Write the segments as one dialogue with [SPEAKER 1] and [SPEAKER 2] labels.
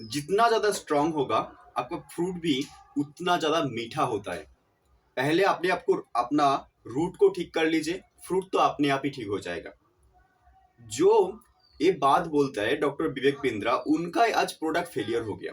[SPEAKER 1] जितना ज्यादा स्ट्रांग होगा आपका फ्रूट भी उतना ज्यादा मीठा होता है। पहले अपने आपको अपना रूट को ठीक कर लीजिए, फ्रूट तो अपने आप ही ठीक हो जाएगा। जो ये बात बोलता है डॉक्टर विवेक बिंद्रा, उनका आज प्रोडक्ट फेलियर हो गया,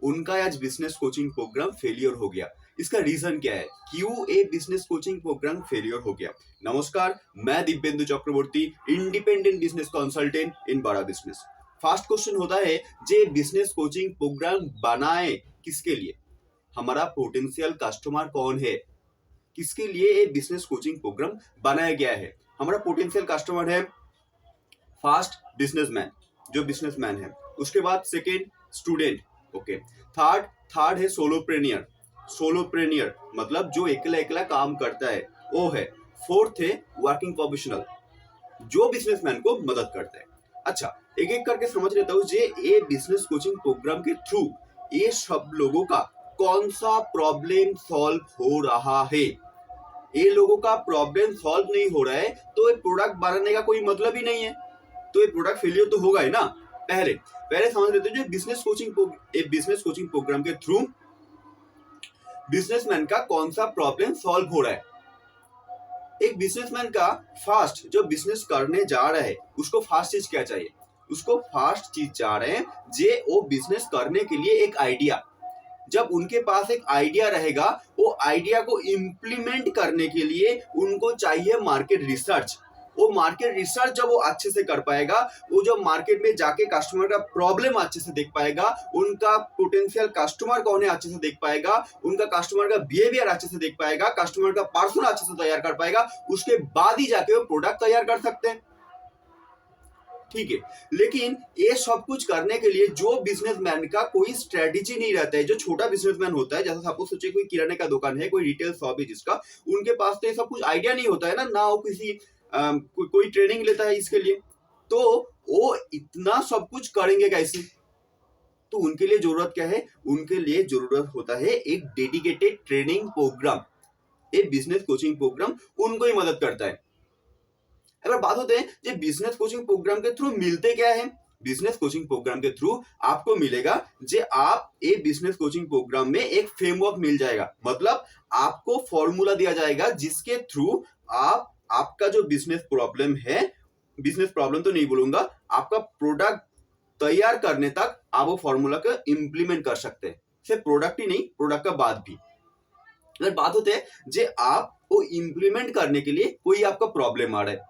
[SPEAKER 1] उनका आज बिजनेस कोचिंग प्रोग्राम फेलियर हो गया। इसका रीजन क्या है, क्यों ये बिजनेस कोचिंग प्रोग्राम फेलियर हो गया? नमस्कार, मैं दिव्येंदु चक्रवर्ती, इंडिपेंडेंट बिजनेस कंसल्टेंट इन बड़ा बिजनेस। फर्स्ट क्वेश्चन होता है, जे बिजनेस कोचिंग प्रोग्राम बनाए किसके लिए? हमारा पोटेंशियल कस्टमर कौन है? किसके लिए ये बिजनेस कोचिंग प्रोग्राम बनाया गया है? हमारा पोटेंशियल कस्टमर है फर्स्ट बिजनेसमैन, जो बिजनेसमैन है। उसके बाद सेकेंड स्टूडेंट, ओके। थर्ड है सोलोप्रेनियर, सोलोप्रेनियर मतलब जो अकेला अकेला काम करता है वो है। फोर्थ है वर्किंग प्रोफेशनल, जो बिजनेसमैन को मदद करता है। अच्छा, एक एक करके समझ लेता हूँ, ये बिजनेस कोचिंग प्रोग्राम के थ्रू ये सब लोगों का कौन सा प्रॉब्लम सॉल्व हो रहा है। ये लोगों का प्रॉब्लम सॉल्व नहीं हो रहा है तो ये प्रोडक्ट बनाने का कोई मतलब ही नहीं है, तो ये प्रोडक्ट फेलियर तो होगा ही ना। पहले समझ लेते हैं, जो बिजनेस कोचिंग प्रोग्राम के थ्रू बिजनेसमैन का कौन सा प्रॉब्लम सॉल्व हो रहा है। एक बिजनेसमैन का फर्स्ट जो बिजनेस करने जा रहा है उसको फर्स्ट चीज क्या चाहिए? उसको फर्स्ट चीज चाह रहे हैं जे वो बिजनेस करने के लिए एक आइडिया। जब उनके पास एक आइडिया रहेगा, वो आइडिया को इम्प्लीमेंट करने के लिए उनको चाहिए मार्केट रिसर्च। वो मार्केट रिसर्च जब वो अच्छे से कर पाएगा, वो जो मार्केट में जाके कस्टमर का प्रॉब्लम अच्छे से देख पाएगा, उनका पोटेंशियल कस्टमर कौन है अच्छे से देख पाएगा, उनका कस्टमर का बिहेवियर अच्छे से देख पाएगा, कस्टमर का पर्सोना अच्छे से तैयार कर पाएगा, उसके बाद ही जाके वो प्रोडक्ट तैयार कर सकते हैं। ठीक है, लेकिन ये सब कुछ करने के लिए जो बिजनेसमैन का कोई स्ट्रेटेजी नहीं रहता है, जो छोटा बिजनेसमैन होता है, जैसा सपोज सोचिए कोई किराने का दुकान है, कोई रिटेल शॉप है जिसका, उनके पास तो ये सब कुछ आइडिया नहीं होता है ना वो किसी कोई ट्रेनिंग लेता है इसके लिए, तो वो इतना सब कुछ करेंगे कैसे? तो उनके लिए जरूरत क्या है? उनके लिए जरूरत होता है एक डेडिकेटेड ट्रेनिंग प्रोग्राम। एक बिजनेस कोचिंग प्रोग्राम उनको ही मदद करता है। अगर बात होते हैं जो बिजनेस कोचिंग प्रोग्राम के थ्रू मिलते क्या है, बिजनेस कोचिंग प्रोग्राम के थ्रू आपको मिलेगा जे आप एक बिजनेस कोचिंग प्रोग्राम में एक फ्रेमवर्क मिल जाएगा, मतलब आपको फॉर्मूला दिया जाएगा जिसके थ्रू आपका जो बिजनेस प्रॉब्लम है, बिजनेस प्रॉब्लम तो नहीं बोलूंगा, आपका प्रोडक्ट तैयार करने तक आप वो फॉर्मूला को इंप्लीमेंट कर सकते हैं। सिर्फ प्रोडक्ट ही नहीं, प्रोडक्ट का बाद भी। अगर बात होते हैं जे आप वो इंप्लीमेंट करने के लिए कोई आपका प्रॉब्लम आ रहा है,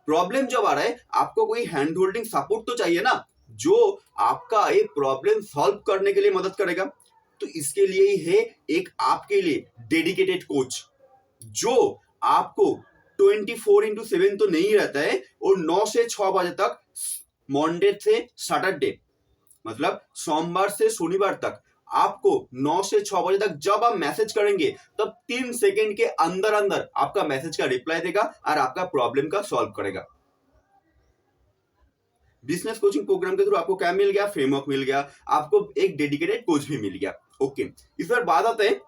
[SPEAKER 1] प्रॉब्लम जब आ रहा है आपको कोई हैंड होल्डिंग सपोर्ट तो चाहिए ना, जो आपका एक प्रॉब्लम सॉल्व करने के लिए मदद करेगा। तो इसके लिए ही है एक आपके लिए डेडिकेटेड कोच, जो आपको 24/7 तो नहीं रहता है, और 9 से 6 बजे तक, मंडे से सैटरडे मतलब सोमवार से शनिवार तक, आपको 9 से 6 बजे तक जब आप मैसेज करेंगे तब 3 सेकंड के अंदर अंदर आपका मैसेज का रिप्लाई देगा और आपका प्रॉब्लम का सॉल्व करेगा। बिजनेस कोचिंग प्रोग्राम के थ्रू आपको क्या मिल गया? फ्रेमवर्क मिल गया, आपको एक डेडिकेटेड कोच भी मिल गया। ओके, इस बार बात आता है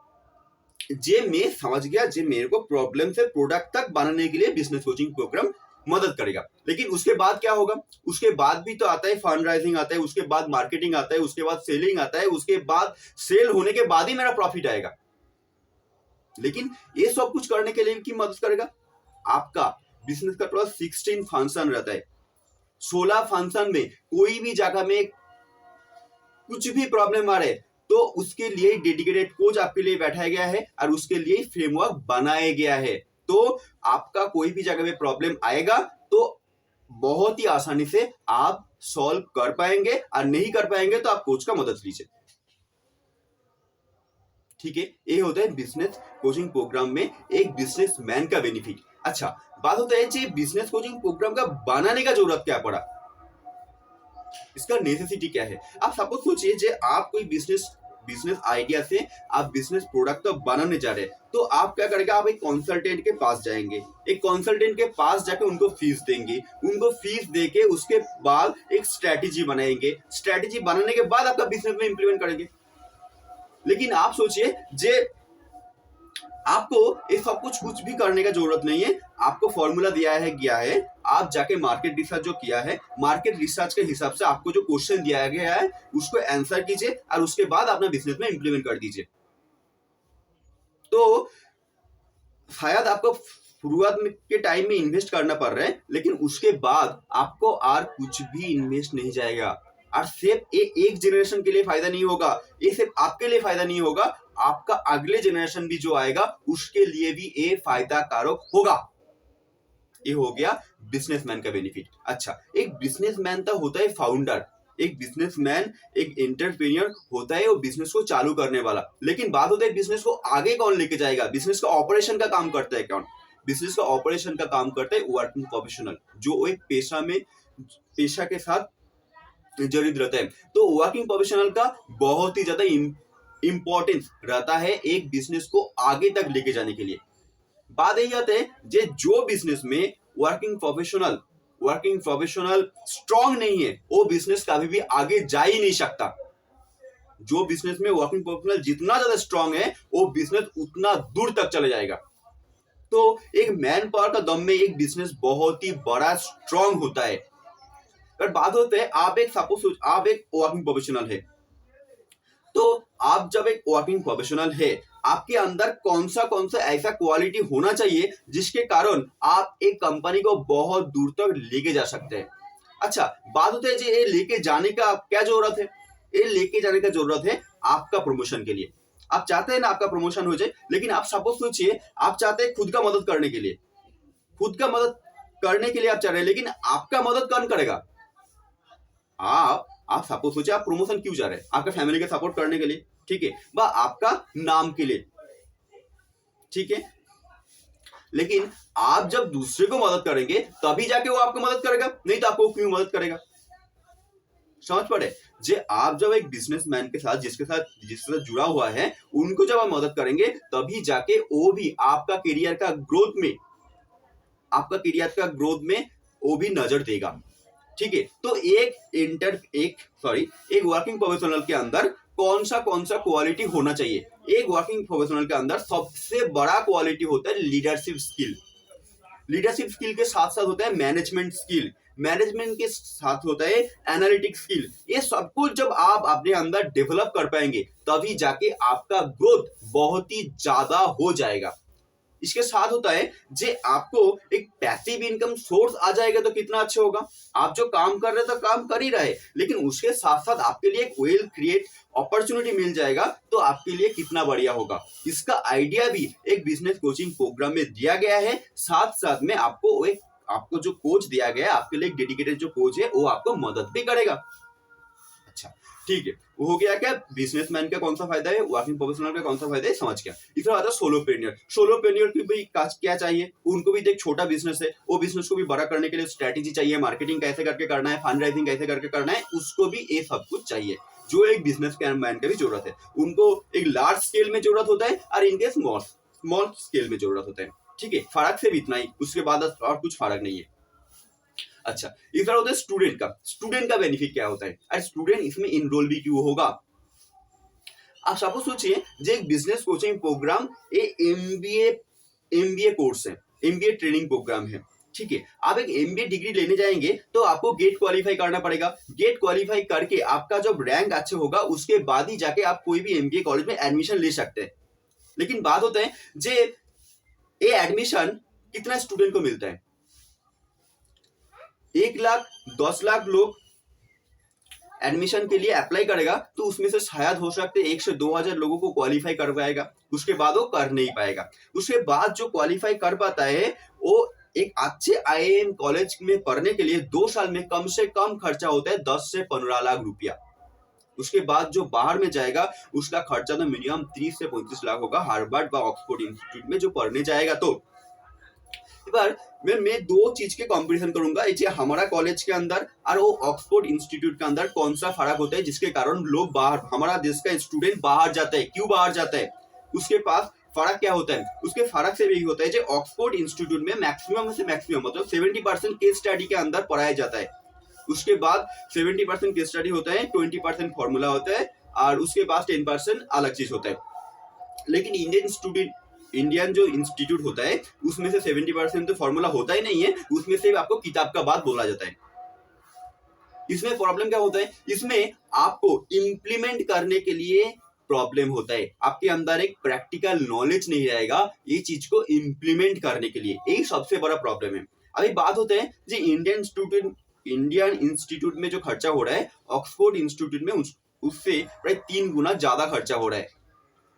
[SPEAKER 1] जे मैं समझ गया जे मेरे को प्रॉब्लम से प्रोडक्ट तक बनाने के लिए बिजनेस कोचिंग प्रोग्राम मदद करेगा, लेकिन उसके बाद क्या होगा? उसके बाद भी तो आता है फंड राइजिंग आता है, उसके बाद मार्केटिंग आता है, उसके बाद सेलिंग आता है, उसके बाद सेल होने के बाद ही मेरा प्रॉफिट आएगा। लेकिन ये सब कुछ करने के लिए की मदद करेगा आपका बिजनेस का टोटल 16 फंक्शन रहता है। 16 फंक्शन में कोई भी जगह में कुछ भी प्रॉब्लम आ रहा है तो उसके लिए डेडिकेटेड कोच आपके लिए बैठाया गया है और उसके लिए फ्रेमवर्क बनाया गया है। तो आपका कोई भी जगह में प्रॉब्लम आएगा तो बहुत ही आसानी से आप सॉल्व कर पाएंगे, और नहीं कर पाएंगे तो आप कोच का मदद लीजिए। ठीक है, ये होता है बिजनेस कोचिंग प्रोग्राम में एक बिजनेसमैन का बेनिफिट। अच्छा, बात होता है कि बिजनेस कोचिंग प्रोग्राम का बनाने का जरूरत क्या पड़ा, इसका नेसेसिटी क्या है? आप सपोज सोचिए जे आप कोई बिजनेस आइडिया से आप बिजनेस प्रोडक्ट तो बनाने जा रहे हैं, तो आप क्या करेंगे? आप एक कंसल्टेंट के पास जाएंगे, एक कंसल्टेंट के पास जाके उनको फीस देंगे, उनको फीस देके उसके बाद एक स्ट्रेटेजी बनाएंगे, स्ट्रेटेजी बनाने के बाद आपका बिजनेस में इंप्लीमेंट करेंगे। लेकिन आप सोचिए जे आपको ये सब कुछ भी करने का जरूरत नहीं है। आपको फॉर्मूला दिया है गया है, आप जाके मार्केट रिसर्च जो किया है, मार्केट रिसर्च के हिसाब से आपको जो क्वेश्चन दिया गया है उसको आंसर कीजिए और उसके बाद अपना बिजनेस में इंप्लीमेंट कर दीजिए। तो शायद आपको शुरुआत में के टाइम में इन्वेस्ट करना पड़ रहा है, लेकिन उसके बाद आपको और कुछ भी इन्वेस्ट नहीं जाएगा। और सिर्फ ये एक जनरेशन के लिए फायदा नहीं होगा, ये सिर्फ आपके लिए फायदा नहीं होगा, आपका अगले जनरेशन भी जो आएगा उसके लिए भी ये फायदा कारक होगा। ये हो गया बिजनेसमैन का बेनिफिट। अच्छा, एक बिजनेसमैन तो होता है फाउंडर, एक बिजनेसमैन एक एंटरप्रेन्योर होता है वो बिजनेस को चालू करने वाला, लेकिन बात होता है बिजनेस को आगे कौन लेके जाएगा, बिजनेस का ऑपरेशन का काम करता है कौन। बिजनेस का ऑपरेशन का काम करता है वर्किंग प्रोफेशनल, जो एक पेशा के साथ जड़ित रहता है। तो वर्किंग प्रोफेशनल का बहुत ही ज्यादा इंपॉर्टेंस रहता है एक बिजनेस को आगे तक लेके जाने के लिए। बात यही आती है जो बिजनेस में वर्किंग प्रोफेशनल स्ट्रांग नहीं है वो बिजनेस कभी भी आगे जा ही नहीं सकता। जो बिजनेस में वर्किंग प्रोफेशनल जितना ज्यादा स्ट्रांग है वो बिजनेस उतना दूर तक चले जाएगा। तो एक मैन पावर का दम में एक बिजनेस बहुत ही बड़ा स्ट्रांग होता है। पर बात होता है आप एक वर्किंग प्रोफेशनल है, तो आप जब एक वर्किंग प्रोफेशनल है आपके अंदर कौन सा ऐसा क्वालिटी होना चाहिए जिसके कारण आप एक कंपनी को बहुत दूर तक लेके जा सकते हैं। अच्छा, बात होता है ये लेके जाने का क्या जरूरत है, ये लेके जाने का जरूरत है आपका प्रमोशन के लिए। आप चाहते हैं ना आपका प्रमोशन हो जाए, लेकिन आप सपोज सोचिए आप चाहते हैं खुद का मदद करने के लिए, आप चाह रहे हैं, लेकिन आपका मदद कौन करेगा। आप सपोज सोचिए आप प्रमोशन क्यों जा रहे हैं, आपका फैमिली का सपोर्ट करने के लिए, ठीक है, व आपका नाम के लिए, ठीक है। लेकिन आप जब दूसरे को मदद करेंगे तभी जाके वो आपको मदद करेगा, नहीं तो आपको क्यों मदद करेगा। समझ पड़े जे आप जब एक बिजनेसमैन के साथ जिसके साथ जुड़ा हुआ है उनको जब आप मदद करेंगे तभी जाके वो भी आपका करियर का ग्रोथ में वो भी नजर देगा, ठीक है। तो एक वर्किंग प्रोफेशनल के अंदर कौन सा क्वालिटी होना चाहिए। एक वर्किंग प्रोफेशनल के अंदर सबसे बड़ा क्वालिटी होता है लीडरशिप स्किल के साथ साथ होता है मैनेजमेंट के साथ होता है एनालिटिक्स स्किल। ये सब कुछ जब आप अपने अंदर डेवलप कर पाएंगे तभी जाके आपका ग्रोथ बहुत ही ज्यादा हो जाएगा। इसके साथ होता है जे आपको एक पैसिव इनकम सोर्स आ जाएगा तो कितना अच्छा होगा। आप जो काम कर रहे तो काम कर ही रहे, लेकिन उसके साथ साथ आपके लिए एक वेल क्रिएट अपॉर्चुनिटी मिल जाएगा तो आपके लिए कितना बढ़िया होगा। इसका आइडिया भी एक बिजनेस कोचिंग प्रोग्राम में दिया गया है। साथ में आपको जो कोच दिया गया है, आपके लिए डेडिकेटेड जो कोच है वो आपको मदद भी करेगा। अच्छा, ठीक है, वो हो गया क्या बिजनेसमैन का कौन सा फायदा है, वर्किंग प्रोफेशनल का कौन सा फायदा है, समझ गया। इधर आता है सोलोप्रेन्योर की भी क्या चाहिए, उनको भी एक छोटा बिजनेस है, वो बिजनेस को भी बड़ा करने के लिए स्ट्रेटेजी चाहिए, मार्केटिंग कैसे करके करना है, फंड राइजिंग कैसे करके करना है, उसको भी ये सब कुछ चाहिए जो एक बिजनेसमैन का भी जरूरत है। उनको एक लार्ज स्केल में जरूरत होता है और इनके स्मॉल स्केल में जरूरत होता है, ठीक है। फर्क से भी इतना ही, उसके बाद और कुछ फर्क नहीं है। अच्छा, इस तरह होता है स्टूडेंट का बेनिफिट क्या होता है, और स्टूडेंट इसमें इनरोल भी क्यों होगा। आप सपोज सोचिए जो एक business coaching programme MBA course है, एमबीए ट्रेनिंग प्रोग्राम है, ठीक है। आप एक एमबीए डिग्री लेने जाएंगे तो आपको गेट क्वालिफाई करना पड़ेगा। गेट क्वालिफाई करके आपका जब रैंक अच्छा होगा उसके बाद ही जाके आप कोई भी एमबीए कॉलेज में एडमिशन ले सकते हैं। लेकिन बात होता है जे ये एडमिशन कितना स्टूडेंट को मिलता है, 1 लाख 10 लाख लोग एडमिशन के लिए अप्लाई करेगा तो उसमें से शायद हो सकते 1 से 2 हजार लोगों को क्वालिफाई कर पाएगा, उसके बाद वो कर नहीं पाएगा। उसके बाद जो क्वालिफाई कर पाता है वो एक अच्छे आईआईएम कॉलेज में पढ़ने के लिए 2 साल में कम से कम खर्चा होता है 10 से 15 लाख रुपया। उसके बाद जो बाहर में जाएगा उसका खर्चा तो मिनिमम 30 से 35 लाख होगा, हार्वर्ड व ऑक्सफोर्ड इंस्टीट्यूट में जो पढ़ने जाएगा। तो बार मैं 2 चीज के कंपैरिजन करूंगा, हमारा कॉलेज के अंदर और वो ऑक्सफोर्ड इंस्टीट्यूट के अंदर कौन सा फर्क होता है जिसके कारण लोग बाहर, हमारा देश का स्टूडेंट बाहर जाता है, क्यों बाहर जाता है, उसके पास फर्क क्या होता है। उसके फर्क से भी होता है जो ऑक्सफोर्ड इंस्टीट्यूट में मैक्सिमम मतलब 70% केस स्टडी के अंदर पढ़ाया जाता है। उसके बाद 70% केस स्टडी होता है, 20% फॉर्मूला होता है और उसके बाद 10% अलग चीज होता है। लेकिन इंडियन जो इंस्टीट्यूट होता है उसमें से 70% तो फॉर्मूला होता ही नहीं है, उसमें से आपको किताब का बात बोला जाता है। इसमें प्रॉब्लम क्या होता है, इसमें आपको इम्प्लीमेंट करने के लिए प्रॉब्लम होता है, आपके अंदर एक प्रैक्टिकल नॉलेज नहीं रहेगा ये चीज को इम्प्लीमेंट करने के लिए, यही सबसे बड़ा प्रॉब्लम है। अभी बात होते हैं जी इंडियन इंस्टीट्यूट में जो खर्चा हो रहा है ऑक्सफोर्ड इंस्टीट्यूट में उससे प्राय 3 गुना ज्यादा खर्चा हो रहा है,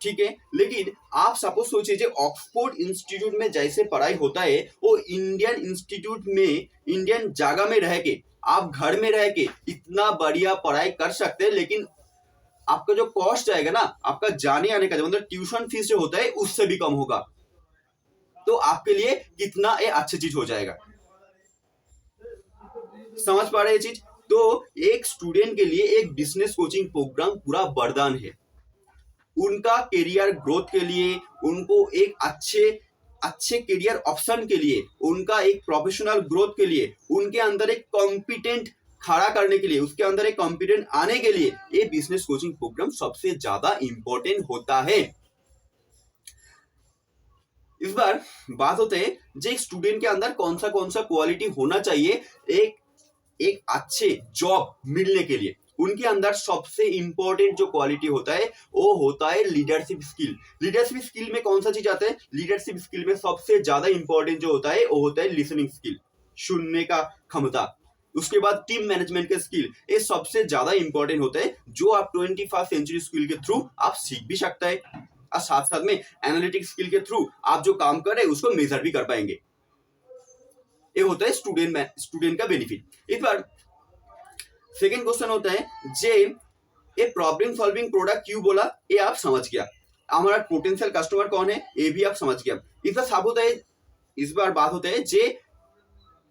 [SPEAKER 1] ठीक है। लेकिन आप सपोज सोचिए जो ऑक्सफोर्ड इंस्टीट्यूट में जैसे पढ़ाई होता है वो इंडियन इंस्टीट्यूट में इंडियन जगह में रह के आप घर में रह के इतना बढ़िया पढ़ाई कर सकते हैं, लेकिन आपका जो कॉस्ट आएगा ना, आपका जाने आने का मतलब ट्यूशन फीस जो होता है उससे भी कम होगा, तो आपके लिए कितना ये अच्छी चीज हो जाएगा। समझ पा रहे हैं चीज? तो एक स्टूडेंट के लिए एक बिजनेस कोचिंग प्रोग्राम पूरा वरदान है, उनका करियर ग्रोथ के लिए, उनको एक अच्छे करियर ऑप्शन के लिए, उनका एक प्रोफेशनल ग्रोथ के लिए, उनके अंदर एक कॉम्पिटेंट खड़ा करने के लिए, उसके अंदर एक कॉम्पिटेंट आने के लिए ये बिजनेस कोचिंग प्रोग्राम सबसे ज्यादा इंपॉर्टेंट होता है। इस बार बात होते हैं जो एक स्टूडेंट के अंदर कौन सा क्वालिटी होना चाहिए एक अच्छे जॉब मिलने के लिए। उनके अंदर सबसे इंपॉर्टेंट जो क्वालिटी होता है वो होता है लीडरशिप स्किल। लीडरशिप स्किल में कौन सा चीज आता है, लीडरशिप स्किल में सबसे ज्यादा इंपॉर्टेंट जो होता है वो होता है लिसनिंग स्किल, सुनने का क्षमता। उसके बाद टीम मैनेजमेंट के स्किल, ये सबसे ज्यादा इंपॉर्टेंट होता है जो आप 21st सेंचुरी स्किल के थ्रू आप सीख भी सकते हैं, और साथ साथ में एनालिटिक्स स्किल के थ्रू आप जो काम कर रहे हैं उसको मेजर भी कर पाएंगे। ये होता है स्टूडेंट का बेनिफिट। इस बार सेकेंड क्वेश्चन होता है जे ये प्रॉब्लम सॉल्विंग प्रोडक्ट क्यों बोला, ये आप समझ गया, हमारा पोटेंशियल कस्टमर कौन है ये भी आप समझ गया। इस बार बात होता है जे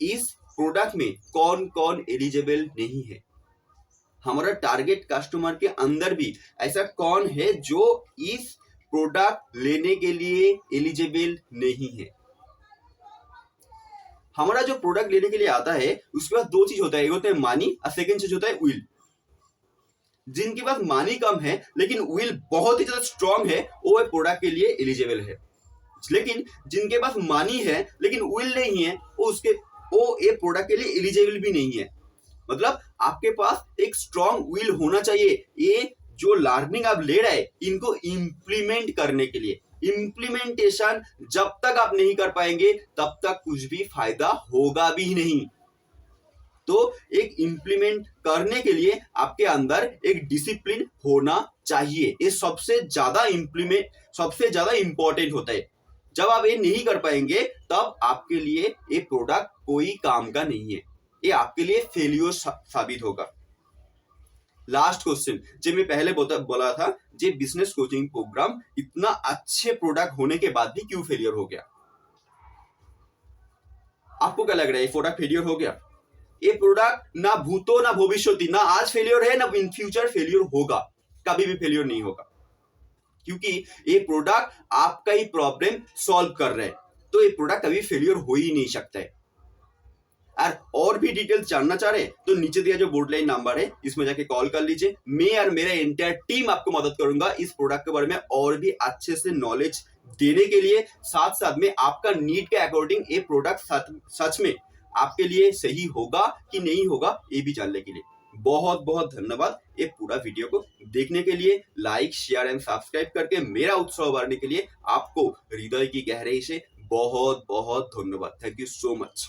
[SPEAKER 1] इस प्रोडक्ट में कौन कौन एलिजिबल नहीं है, हमारा टारगेट कस्टमर के अंदर भी ऐसा कौन है जो इस प्रोडक्ट लेने के लिए एलिजिबल नहीं है। हमारा जो प्रोडक्ट लेने के लिए आता है उसके बाद 2 चीज होता है, एक होता है मनी और सेकंड चीज होता है विल। जिनके पास मनी कम है लेकिन विल बहुत ही ज्यादा स्ट्रांग है वो प्रोडक्ट के लिए एलिजिबल है, लेकिन जिनके पास मनी है लेकिन विल नहीं है वो ये प्रोडक्ट के लिए एलिजिबल भी नहीं है। मतलब आपके पास एक स्ट्रांग विल होना चाहिए ये जो लर्निंग आप ले रहे हैं इनको इम्प्लीमेंट करने के लिए। इम्प्लीमेंटेशन जब तक आप नहीं कर पाएंगे तब तक कुछ भी फायदा होगा भी नहीं। तो एक इम्प्लीमेंट करने के लिए आपके अंदर एक डिसिप्लिन होना चाहिए, ये सबसे ज्यादा इंपॉर्टेंट होता है। जब आप ये नहीं कर पाएंगे तब आपके लिए ये प्रोडक्ट कोई काम का नहीं है, ये आपके लिए फेलियर साबित होगा। लास्ट क्वेश्चन जो मैं पहले बोला था, जे बिजनेस कोचिंग प्रोग्राम इतना अच्छे प्रोडक्ट होने के बाद भी क्यों फेलियर हो गया। आपको क्या लग रहा है ये प्रोडक्ट फेलियर हो गया? ये प्रोडक्ट ना भूतो ना भविष्यति, ना आज फेलियर है ना इन फ्यूचर फेलियर होगा, कभी भी फेलियर नहीं होगा, क्योंकि ये प्रोडक्ट आपका ही प्रॉब्लम सॉल्व कर रहे हैं, तो ये प्रोडक्ट कभी फेलियर हो ही नहीं सकता है। और भी डिटेल्स जानना चाह रहे हैं तो नीचे दिया जो बोर्ड लाइन नंबर है इसमें जाके कॉल कर लीजिए, मैं और मेरा एंटायर टीम आपको मदद करूंगा इस प्रोडक्ट के बारे में और भी अच्छे से नॉलेज देने के लिए। साथ साथ में आपका नीड के अकॉर्डिंग ये प्रोडक्ट सच में आपके लिए सही होगा कि नहीं होगा ये भी जानने के लिए। बहुत बहुत धन्यवाद ये पूरा वीडियो को देखने के लिए। लाइक शेयर एंड सब्सक्राइब करके मेरा उत्साह बढ़ाने के लिए आपको हृदय की गहराई से बहुत बहुत धन्यवाद। Thank you so much.